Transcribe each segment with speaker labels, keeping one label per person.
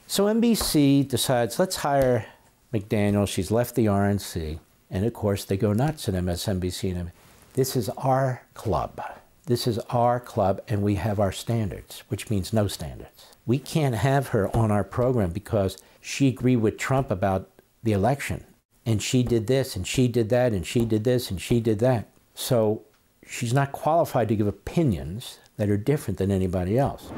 Speaker 1: So NBC decides, let's hire McDaniel. She's left the RNC. And of course, they go nuts at MSNBC. This is our club. This is our club, and we have our standards, which means no standards. We can't have her on our program because she agreed with Trump about the election. And she did this, and she did that, and she did this, and she did that. So she's not qualified to give opinions that are different than anybody else.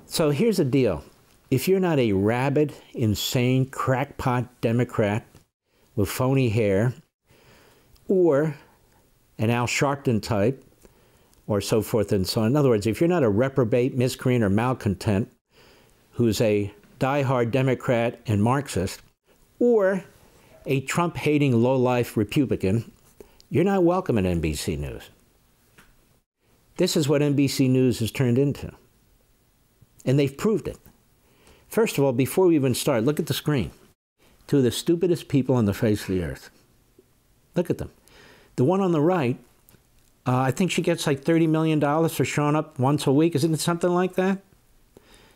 Speaker 1: So here's the deal. If you're not a rabid, insane, crackpot Democrat with phony hair, or an Al Sharpton type, or so forth and so on. In other words, if you're not a reprobate, miscreant, or malcontent who's a diehard Democrat and Marxist, or a Trump-hating, low-life Republican, you're not welcome at NBC News. This is what NBC News has turned into. And they've proved it. First of all, before we even start, look at the screen. Two of the stupidest people on the face of the earth. Look at them. The one on the right, I think she gets like $30 million for showing up once a week. Isn't it something like that?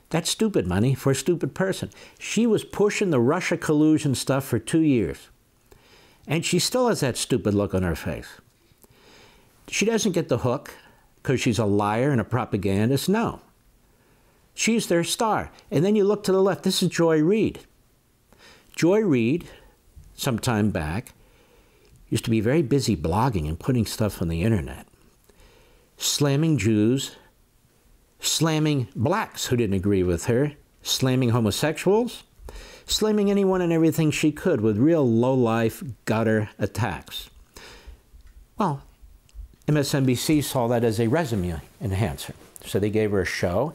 Speaker 1: That's stupid money for a stupid person. She was pushing the Russia collusion stuff for 2 years. And she still has that stupid look on her face. She doesn't get the hook because she's a liar and a propagandist. No. She's their star. And then you look to the left. This is Joy Reid. Joy Reid, some time back, used to be very busy blogging and putting stuff on the internet, slamming Jews, slamming blacks who didn't agree with her, slamming homosexuals, slamming anyone and everything she could with real low-life gutter attacks. Well, MSNBC saw that as a resume enhancer, so they gave her a show,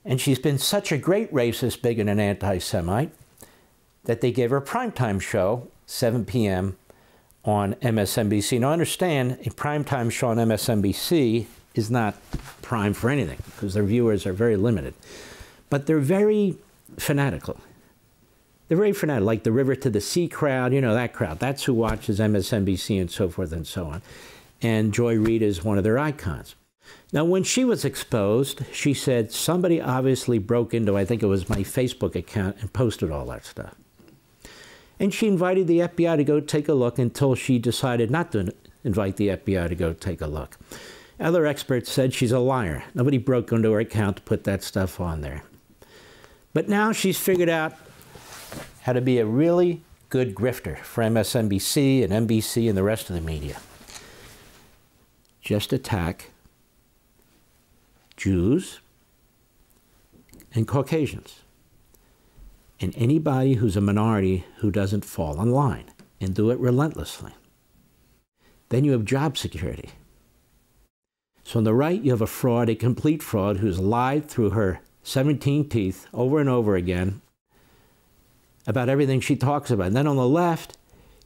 Speaker 1: and she's been such a great racist, bigot, and anti-Semite that they gave her a primetime show, 7 p.m., on MSNBC. Now understand, a primetime show on MSNBC is not prime for anything because their viewers are very limited. But they're very fanatical. They're very fanatical, like the River to the Sea crowd, you know, that crowd. That's who watches MSNBC and so forth and so on. And Joy Reid is one of their icons. Now, when she was exposed, she said, somebody obviously broke into, I think it was my Facebook account, and posted all that stuff. And she invited the FBI to go take a look until she decided not to invite the FBI to go take a look. Other experts said she's a liar. Nobody broke into her account to put that stuff on there. But now she's figured out how to be a really good grifter for MSNBC and NBC and the rest of the media. Just attack Jews and Caucasians. And anybody who's a minority who doesn't fall in line, and do it relentlessly. Then you have job security. So on the right, you have a fraud, a complete fraud, who's lied through her 17 teeth over and over again about everything she talks about. And then on the left,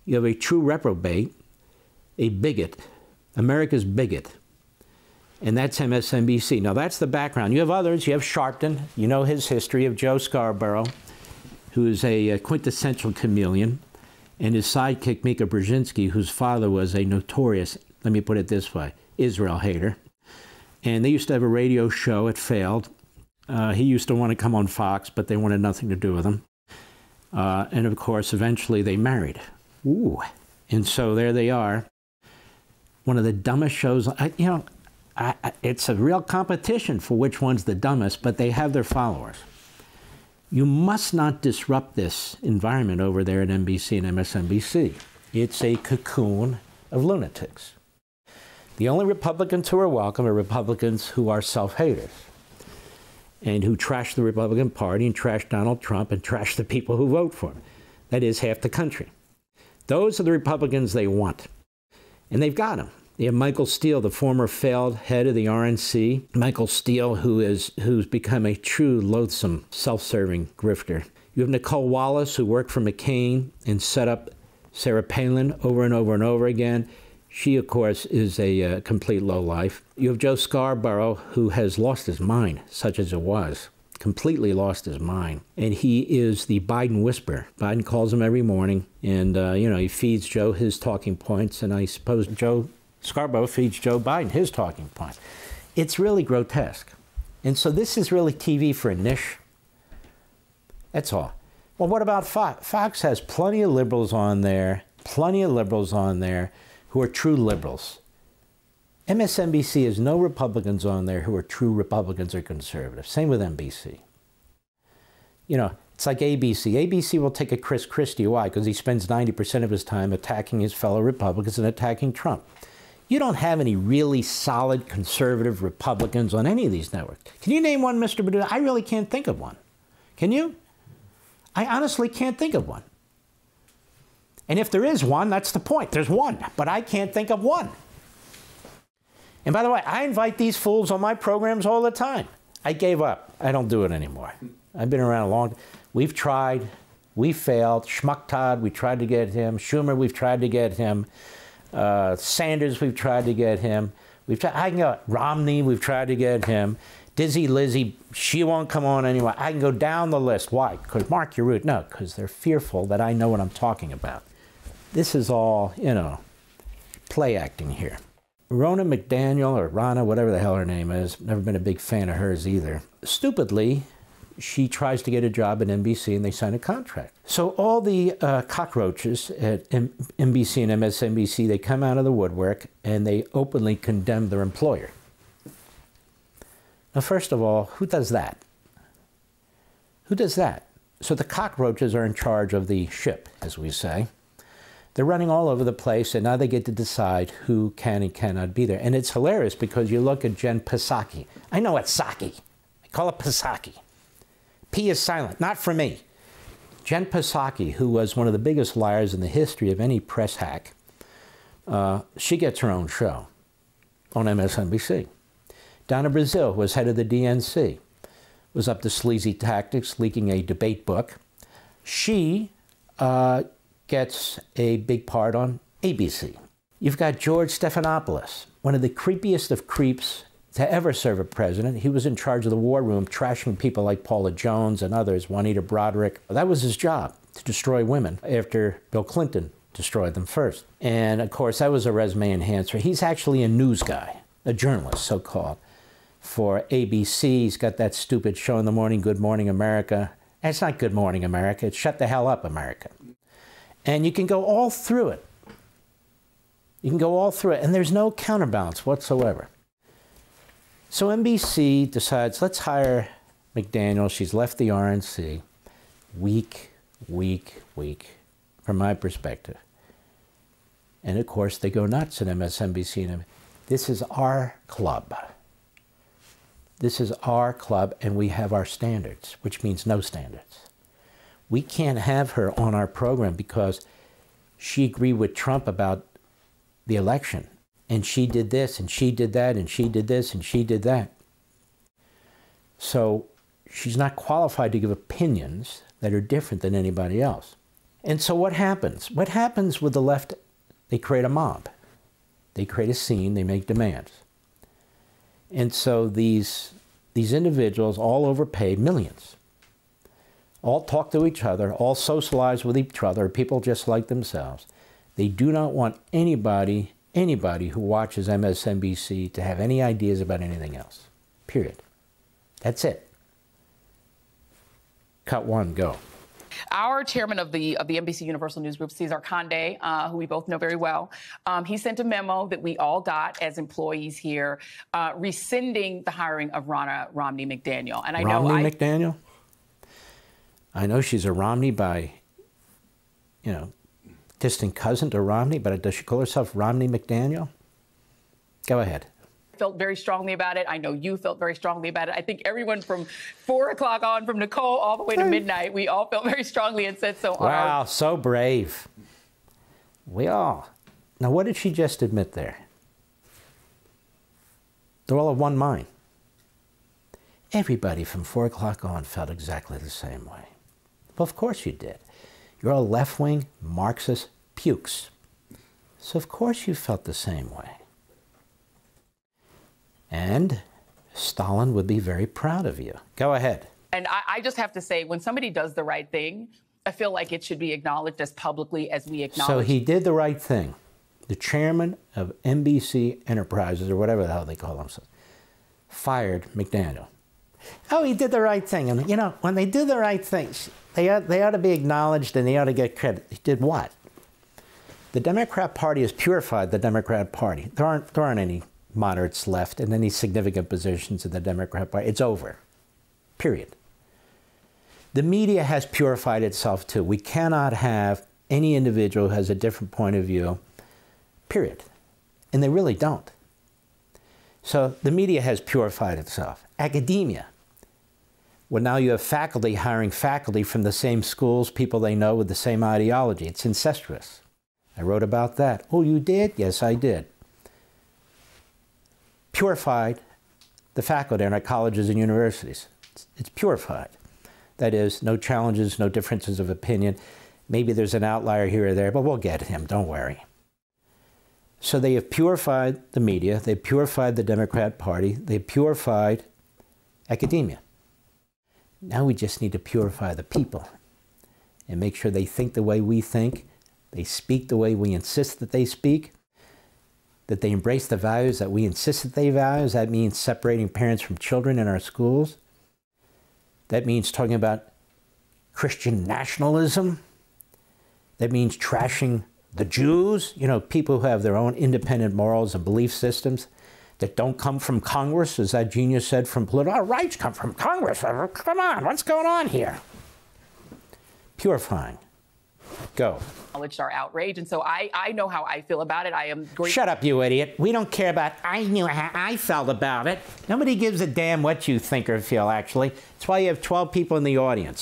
Speaker 1: you have a true reprobate, a bigot, America's bigot. And that's MSNBC. Now that's the background. You have others. You have Sharpton. You know his history of Joe Scarborough, who is a quintessential chameleon, and his sidekick, Mika Brzezinski, whose father was a notorious, let me put it this way, Israel hater. And they used to have a radio show. It failed. He used to want to come on Fox, but they wanted nothing to do with him. And of course, eventually they married. And so there they are. One of the dumbest shows, it's a real competition for which one's the dumbest, but they have their followers. You must not disrupt this environment over there at NBC and MSNBC. It's a cocoon of lunatics. The only Republicans who are welcome are Republicans who are self-haters and who trash the Republican Party and trash Donald Trump and trash the people who vote for him. That is half the country. Those are the Republicans they want. And they've got them. They have Michael Steele, the former failed head of the RNC. Michael Steele, who's become a true loathsome, self-serving grifter. You have Nicole Wallace, who worked for McCain and set up Sarah Palin over and over and over again. She, of course, is a complete lowlife. You have Joe Scarborough, who has lost his mind, such as it was. Completely lost his mind. And he is the Biden whisperer. Biden calls him every morning, and, he feeds Joe his talking points, and I suppose Joe Scarborough feeds Joe Biden his talking points. It's really grotesque. And so this is really TV for a niche. That's all. Well, what about Fox? Fox has plenty of liberals on there, who are true liberals. MSNBC has no Republicans on there who are true Republicans or conservatives. Same with NBC. You know, it's like ABC. ABC will take a Chris Christie. Why? Because he spends 90% of his time attacking his fellow Republicans and attacking Trump. You don't have any really solid conservative Republicans on any of these networks. Can you name one, Mr. Maddow? I really can't think of one. Can you? I honestly can't think of one. And if there is one, that's the point. There's one, but I can't think of one. And by the way, I invite these fools on my programs all the time. I gave up. I don't do it anymore. I've been around a long time. We've tried. We failed. Schmuck-Todd, we tried to get him. Schumer, we've tried to get him. Sanders, we've tried to get him. We've tried. I can go. Romney, we've tried to get him. Dizzy Lizzie, she won't come on anymore. I can go down the list. Why? Because Mark, you're rude. No, because they're fearful that I know what I'm talking about. This is all, you know, play acting here. Ronna McDaniel, or Ronna, whatever the hell her name is, never been a big fan of hers either. Stupidly, she tries to get a job at NBC and they sign a contract. So all the cockroaches at NBC and MSNBC, they come out of the woodwork and they openly condemn their employer. Now, first of all, who does that? Who does that? So the cockroaches are in charge of the ship, as we say. They're running all over the place, and now they get to decide who can and cannot be there. And it's hilarious because you look at Jen Psaki. I know it's Psaki. I call it Psaki. P is silent, not for me. Jen Psaki, who was one of the biggest liars in the history of any press hack, she gets her own show on MSNBC. Donna Brazile was head of the DNC, was up to sleazy tactics, leaking a debate book. She gets a big part on ABC. You've got George Stephanopoulos, one of the creepiest of creeps to ever serve a president. He was in charge of the war room, trashing people like Paula Jones and others, Juanita Broderick. That was his job, to destroy women, after Bill Clinton destroyed them first. And of course, that was a resume enhancer. He's actually a news guy, a journalist, so-called, for ABC. He's got that stupid show in the morning, Good Morning America. And it's not Good Morning America, it's Shut the Hell Up America. And you can go all through it. You can go all through it, and there's no counterbalance whatsoever. So NBC decides, let's hire McDaniel. She's left the RNC. Weak, weak, weak, from my perspective. And of course, they go nuts at MSNBC. And this is our club. This is our club, and we have our standards, which means no standards. We can't have her on our program because she agreed with Trump about the election. And she did this, and she did that, and she did this, and she did that. So she's not qualified to give opinions that are different than anybody else. And so what happens? What happens with the left? They create a mob. They create a scene. They make demands. And so these individuals all overpay millions. All talk to each other, all socialize with each other, people just like themselves. They do not want anybody who watches MSNBC to have any ideas about anything else. Period. That's it. Cut one, go.
Speaker 2: Our chairman of the NBC Universal News Group, Cesar Conde, who we both know very well, he sent a memo that we all got as employees here, rescinding the hiring of Ronna McDaniel. And I know
Speaker 1: McDaniel? I know she's a Romney by, you know, distant cousin to Romney, but does she call herself Ronna McDaniel? Go ahead.
Speaker 2: Felt very strongly about it. I know you felt very strongly about it. I think everyone from 4 o'clock on, from Nicole all the way to midnight, we all felt very strongly and said so.
Speaker 1: Wow, so brave. We all. Now, what did she just admit there? They're all of one mind. Everybody from 4 o'clock on felt exactly the same way. Well, of course you did. You're all left-wing Marxist pukes. So of course you felt the same way. And Stalin would be very proud of you. Go ahead.
Speaker 2: And I just have to say, when somebody does the right thing, I feel like it should be acknowledged as publicly as we acknowledge.
Speaker 1: So he did the right thing. The chairman of NBC Enterprises, or whatever the hell they call themselves, fired McDaniel. Oh, he did the right thing. And, you know, when they do the right things, they ought to be acknowledged and they ought to get credit. He did what? The Democrat Party has purified the Democrat Party. There aren't any moderates left in any significant positions in the Democrat Party. It's over. Period. The media has purified itself too. We cannot have any individual who has a different point of view, period. And they really don't. So the media has purified itself. Academia. Well, now you have faculty hiring faculty from the same schools, people they know with the same ideology. It's incestuous. I wrote about that. Oh, you did? Yes, I did. Purified the faculty in our colleges and universities. It's purified. That is, no challenges, no differences of opinion. Maybe there's an outlier here or there, but we'll get him, don't worry. So they have purified the media, they've purified the Democrat Party, they've purified academia. Now we just need to purify the people and make sure they think the way we think, they speak the way we insist that they speak, that they embrace the values that we insist that they value. That means separating parents from children in our schools. That means talking about Christian nationalism. That means trashing the Jews, you know, people who have their own independent morals and belief systems that don't come from Congress, as that genius said, from political rights come from Congress. Come on, what's going on here? Purifying. Go.
Speaker 2: Acknowledged our outrage, and so I know how I feel about it. I am great.
Speaker 1: Shut up, you idiot. We don't care about, I knew how I felt about it. Nobody gives a damn what you think or feel, actually. That's why you have 12 people in the audience.